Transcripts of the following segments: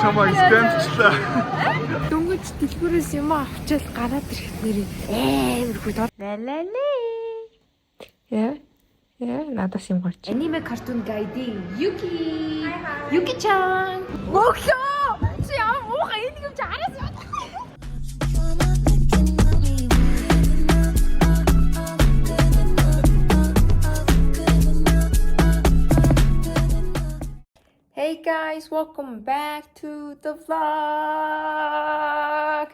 Чамаа стэмчлээ. Дөнгөж дэлгүүрээс юм авчаал гараад ирэх нэрээ амар хөл. Яа, надаас юм гарч. Аниме картун гайдын Юки-чан. Мөхөө! Чи яа муухай энийг юм чи араас яа. Hey guys, welcome back to the vlog.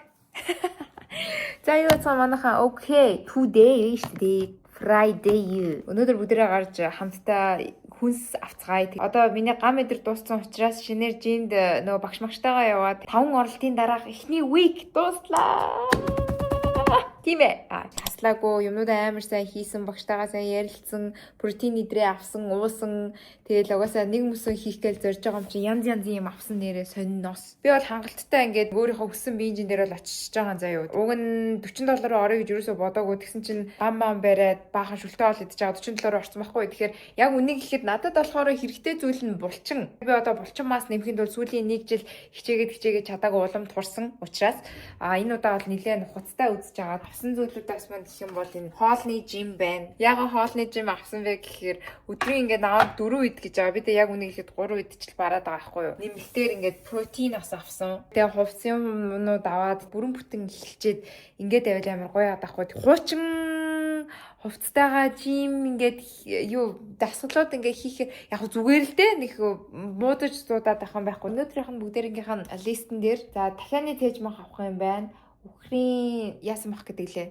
За юу цаа манайхаа okay. Today Friday. Өнөөдөр бүгдээрээ гарч хамтдаа хүнс авцгаая. Одоо миний гам өдөр дууссан учраас шинээр жинд нөгөө багш магштайгаа яваад 5 оролтын дараах эхний week дууслаа. Тийм ээ. Таслаагүй юмнууд амар сайн хийсэн, багштайгаа сайн ярилцсан, протеин идрээ авсан, уусан. Тэгэл угаасаа нэг мөсөн хийх гээл зорж байгаа юм чи янз юм авсан нэрээ сонноос. Би бол хангалттай ингээд өөрийнхөө хүссэн биенжин дээр бол очиж байгаа заяа. Уг нь $40 орё гэж юусоо бодоагүй. Тэгсэн чинь гам бариад баахан шүлтэй бол идэж байгаа $40 орсон байхгүй. Тэгэхээр яг үнийг ихэд надад болохоор хэрэгтэй зүйл нь булчин. Би одоо булчин мас нэмэхэд бол сүүлийн 1 жил хичээгээд чадаагүй улам турсан учраас энэ удаа бол нэлээд хуцтай үзэж байгаа. Авсан зүйлүүдээс мань гэх юм бол энэ хоолны жим байна. Яг хоолны жим авсан бэ гэхээр өдрийн ингээд наваад 4 ид гэж байгаа. Би тэ яг үнийг ихэд 3 идчихэл бараад байгаа байхгүй юу. Нэмэлтээр ингээд протеин бас авсан. Тэгээ хувцсан юмнууд аваад бүрэн бүтэн эхэлчихэд ингээд байвал амар гоё яадаг байхгүй. Хуучин хувцтайгаа жим ингээд юу дасгалууд ингээд хийх яг зүгээр л дээ нэг муудаж дуудаад авах юм байхгүй. Өнөөдрийнх нь бүгдээрийнх нь листэн дээр за дахианы тээж мах авах юм байна. Үхрийн яасан мах гэдэг лээ.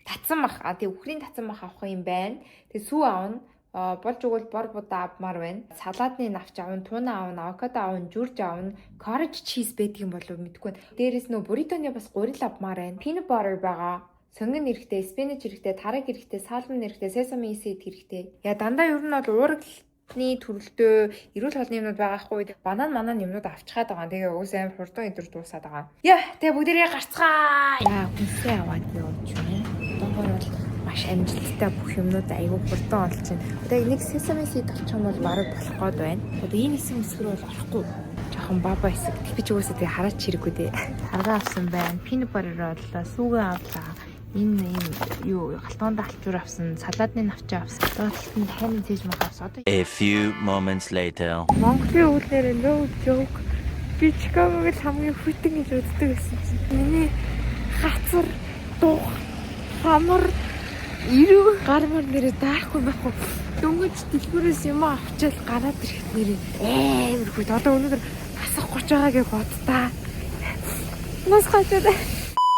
Татсан мах. Тэг үхрийн татсан мах авах юм байна. Тэг сүү аавна. Болж өгвөл бор будаа авмаар байна. Салаадны навч аавна, туна аавна, авокадо аавна, жүрж аавна, cottage cheese байдаг юм болов мэдгүй. Дээрээс нөө буритоны бас гурил авмаар байна. Peanut butter байгаа. Сонгон эрэхтэй, спинach эрэхтэй, тараг эрэхтэй, салмон эрэхтэй, sesame seed эрэхтэй. Яа дандаа ер нь бол уургалны төрөлтөө эрүүл хоолны юмнууд байгаа хгүй. Банан юмнууд авчихад байгаа. Тэгээ уус амар хурдан өдөр дуусаад байгаа. Яа, тэгээ бүгдээрээ гарцгаа. Яа, хүнсээ аваад явууч юм. Донгор бол маш амжилттай бүх юмнууд айгүй хурдан олж байна. Одоо нэг sesame seed олчих юм бол бараг болох гээд байна. Одоо энэ хэсэг өсгөр бол орохгүй. Жохон баба хэсэг. Би ч угаасаа тэгээ хараач хэрэггүй дээ. Харгаа авсан байна. Peanut butter оллоо, сүүгээ авлаа. Энэ юу галтгоонд алчуур авсан, салаадны навчаа авсан. Доотлолт нь хань тээж мах авсан. Одоо A few moments later. Монголын үүлнээр no joke. Би Чикагог л хамгийн хүйтэн гэж үздэг байсан чинь. Миний хацар, дух, хамар, ирүү гармар нэрээ даахгүй байхгүй. Дөнгөж дэлгүүрээс юм авчаал гараад ирэх нэрээ амар хүт. Одоо өнөөдөр хасах 30 байгаагээ бодтаа. Нас гачаад.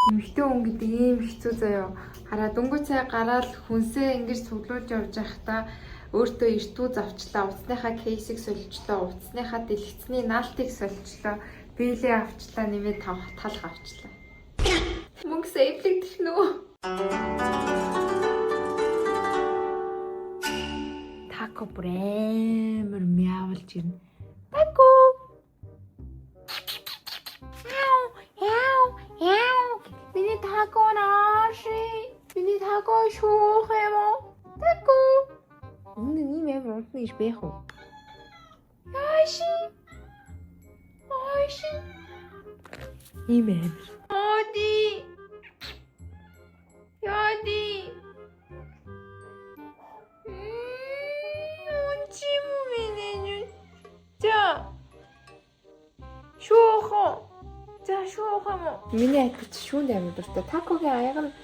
Эмхтэй хүн гэдэг ийм хэцүү заяа. Хараа дөнгөж цай гараад хүнсээ ингэж цуглуулж явж байхдаа өөртөө эртүү завчлаа, уцсныхаа кейсийг солилцлоо, уцсныхаа дэлгэцний наалтыг солилцлоо, биелээ авчлаа, нэмээд талх авчлаа. Мөнгө сейфлэгдэх нүү. Тако бремер мяавалж ирнэ. Тако. Миний тако нааши. Миний тако шүүх юм уу? Тако. Үнэ ийм амар унтна гэж байх уу? Яаши. Ийм амар. Оди. Яди. Унчим минь. За. Шүүх. За шүүх юм уу? Миний айдч шүүнд амар дуртай. Такогийн аяга нь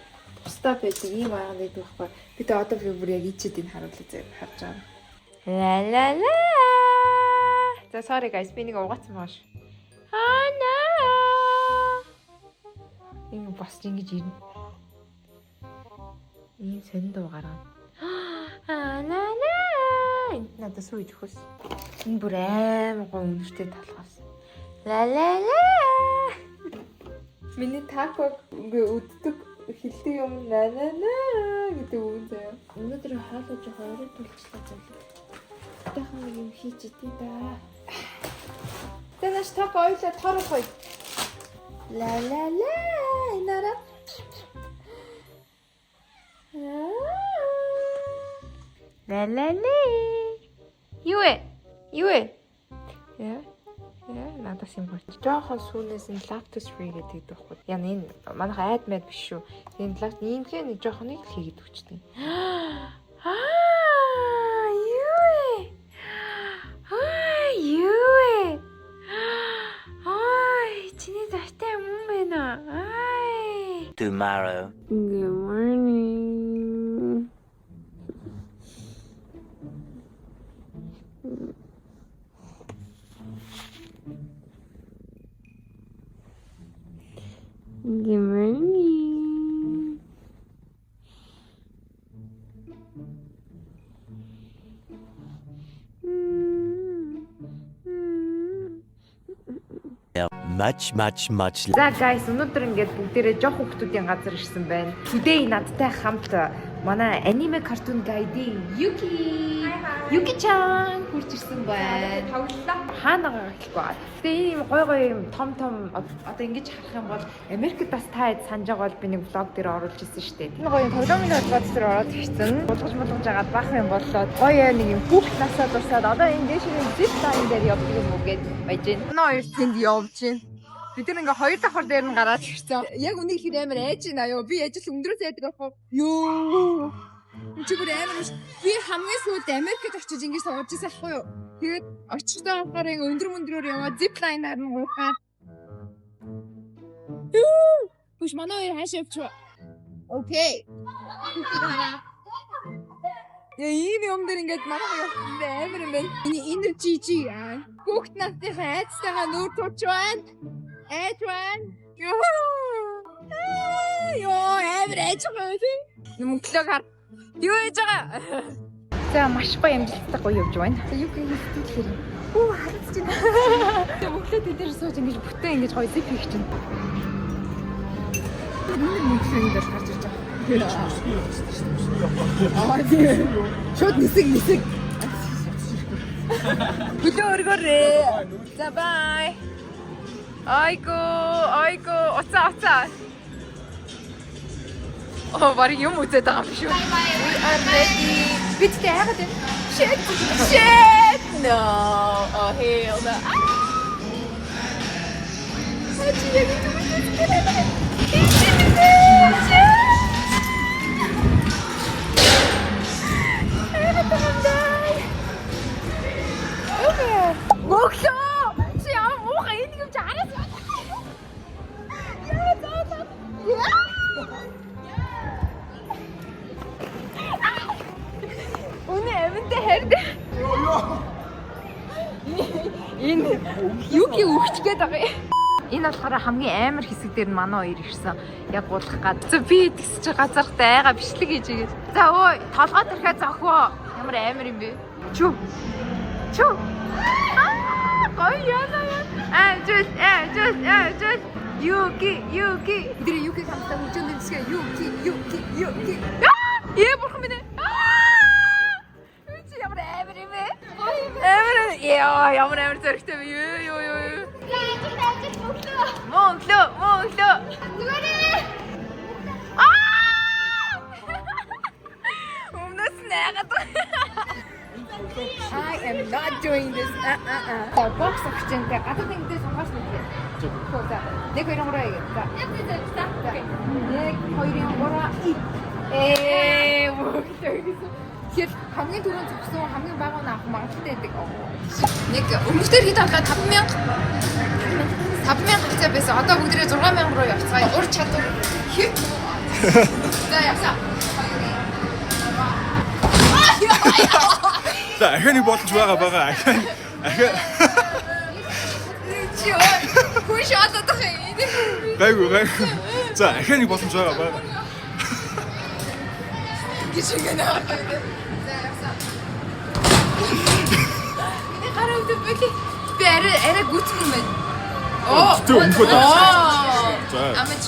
тусдаа байдаг ийм аяга байдаг байхгүй. Би тэ одоо бүр яг ичээд энэ харуулъя зэ харж байгаа. Ла. За sorry guys, би нэг угаацсан маш. Хана. Энэ бас ингэж ирнэ. Ийм сонд дуу гараа. Ла. Энд надад сууж өгөхөс. Энэ бүр амар гоо өнөртэй талхаас. Ла. Миний тако ингээ өддөг хилдэг юм на гэдэг үг заяа. Өнөөдөр хаалга жоохон орой тулчлаа зайлаа. Тэхэн нэг юм хийж идэв да. Тэнэш тако ойлоо торох бай. Ла нара. Ла. Юу вэ? Юу вэ? Яа. Надаас юм болчих. Жохон сүүнээс нь lactose free гэдэг байхгүй. Яна энэ манайх айд мэд биш шүү. Энэ lactose иймхээ нэг жоохныг л хийгээд өгчтэй. Чиний захтай юм байна. Tomorrow. Good morning. Good morning. Much. За guys, өнөөдөр ингээд бүгдээрээ жоох хүүхдүүдийн газар ирсэн байна. Today надтай хамт манай аниме картун гайдын Yuki-chan хурж ирсэн байна. Тоглолоо. Хаана гэхгүй. Тэгээ ийм гой юм том одоо ингэж харах юм бол Америкт бас та санаж байгаа бол би нэг влог дээр оруулж ирсэн шүү дээ. Энэ гоё тоглоомын холбоос дээр ороод ирсэн. Булгаж агаад бах юм болоод гоё нэг юм хүүхд насаа дурсаад одоо энэ дэшийн zip line дээр явдаг юм уу гэж байж байна. Энэ хоёр тэнд явж байна. Бид нэг ингээ хоёр давхар дээр нь гараад ирсэн. Яг үнийг хэр амар айж байна ёо. Би ажил өндрөөс яадаг байхгүй. Ёо. Энд чи бүр амар биш. Би хамгийн сүүлд Америкт очиж ингэж сууж байсан байхгүй юу? Тэгээд очихдоо болохоор ингээ өндрөөр яваад zip line-аар нь гуйхаа. Бүш манай хоёр хаашаа явчих. Окей. Ийм юм дээр ингээд манай амар юм байна. Энэ жижиг хүүхд насны хайцтайгаа нүүр тууч байна. Эдван. Ёо, амар ээж байгаа тийм. Мөнгөлөг хар. Юу ээж байгаа? За маш гоё амжилттай гоё явж байна. За юу хийх вэ? Харагдаж байна. Мөнгөлөд дээр сууж ингэж бүтэн ингэж гоё зип хийх чинь. Мөнгөлөд дээр гарч ирж байгаа. Шууд нисэг. Бүлөө өргөөрэй. За бай. Айго, оцаа. Барыг юм үзээд байгаа юм шүү. We are ready. Бид яагаад вэ? Shit. No. Oh hell no. Энэ юуки өгчгээд байгаа юм. Энэ болохоор хамгийн амар хэсэг дээр нь манай хоёр ирсэн. Яг гулах гад. Би тэгс чи газартай айгаа бичлэг хийж игээд. За өө толгой төрхөө зохио. Ямар амар юм бэ? Чү. Гоё яа. Just. Юки. Тэр юки хамтаа хүчэн дэвсгээ. Юки. Ээ бурхан минь. Үчи ямар амар юм бэ? Ямар амар зөрөгтэй вэ? Юу. Монглоо. Өмнөөс нэгэд. I am not doing this. Box өгчэнтэй гадаад ингэдэй сонгоос нүгтэй. За. 1 2 3 за. 1 2 3 Тэгэхээр хамгийн түрүүнд зөвсөн хамгийн бага нь авах магадaltaй байдаг. Нэг өмнөдөр хэд авлаа 5,000 хэвчээ байсан. Одоо бүгдээ 6,000 руу явцгаая. Ур чадвар. За явсаа. За ахын боломж байгаа. Ахын. Чи хүү шатаад байгаа юм. Гайгүй. За ахын боломж байгаа. Гişгэнэ. Миний гараа өвдөв бэхи. Би арай гүцэх юм байна. За. Амач.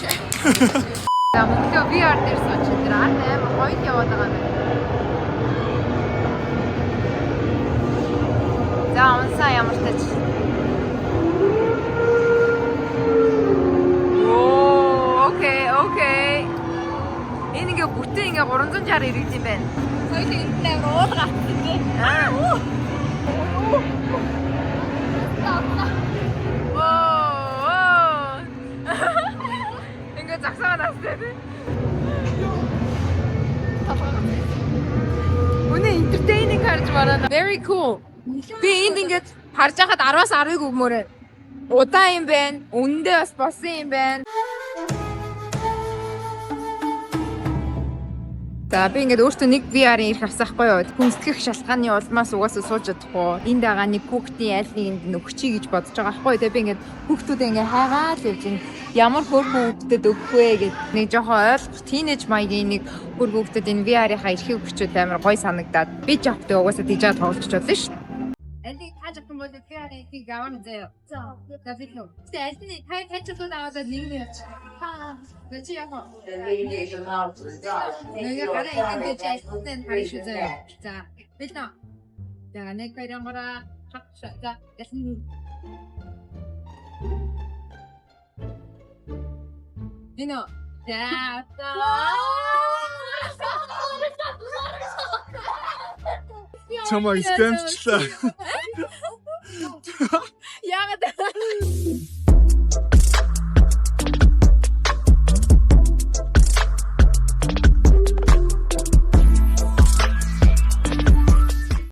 За мөнгө VR дээр сууч тэр ард амар гоё яваад байгаа юм байна. За онсаа ямар тач. Окей. Энэ ингээ бүтэн ингээ 360 иргэд юм байна. Соёлын интернет уудгах гэдэг. Ингээ загсаа настай тий. Үнэ entertaining харж мараа. Very cool. Би энд ингээд харж байхад 10-аас 10-ыг өгмөөрэй. Удаан юм байна. Үндэ бас болсон юм байна. За би ингээд өөртөө нэг VR-ын ирэх авсахгүй юу. Хүнстгэх шалтгааны улмаас угаасаа сууж чадахгүй. Энд байгаа нэг хүүхдийн аль нэгэнд нөхчий гэж бодож байгаа байхгүй юу. Тэгээ би ингээд хүүхдүүдээ ингээд хайгаад явж байна. Ямар хөрхөн хүүхдэд өгөх вэ гэд нэг жоохон ойлгох тийнейж маягийн нэг хөрхөн хүүхдэд энэ VR-ийнхаа эрхийг өгчөөд амар гой санагдаад би ч автаа угаасаа тийжээ тоглож чадлаа шүү. Энийг хажих юм бол VR-ийг гаван заяа. За би нөө. Тэсний хайчсууд аваад нэг нь яач. Гэвч яг 내가 가라 이제 제스는 다시 주세요. 자, 일단 자, 내 거랑 거라 자, 예스님. 민호. 자, Чамайг скэмчлээ.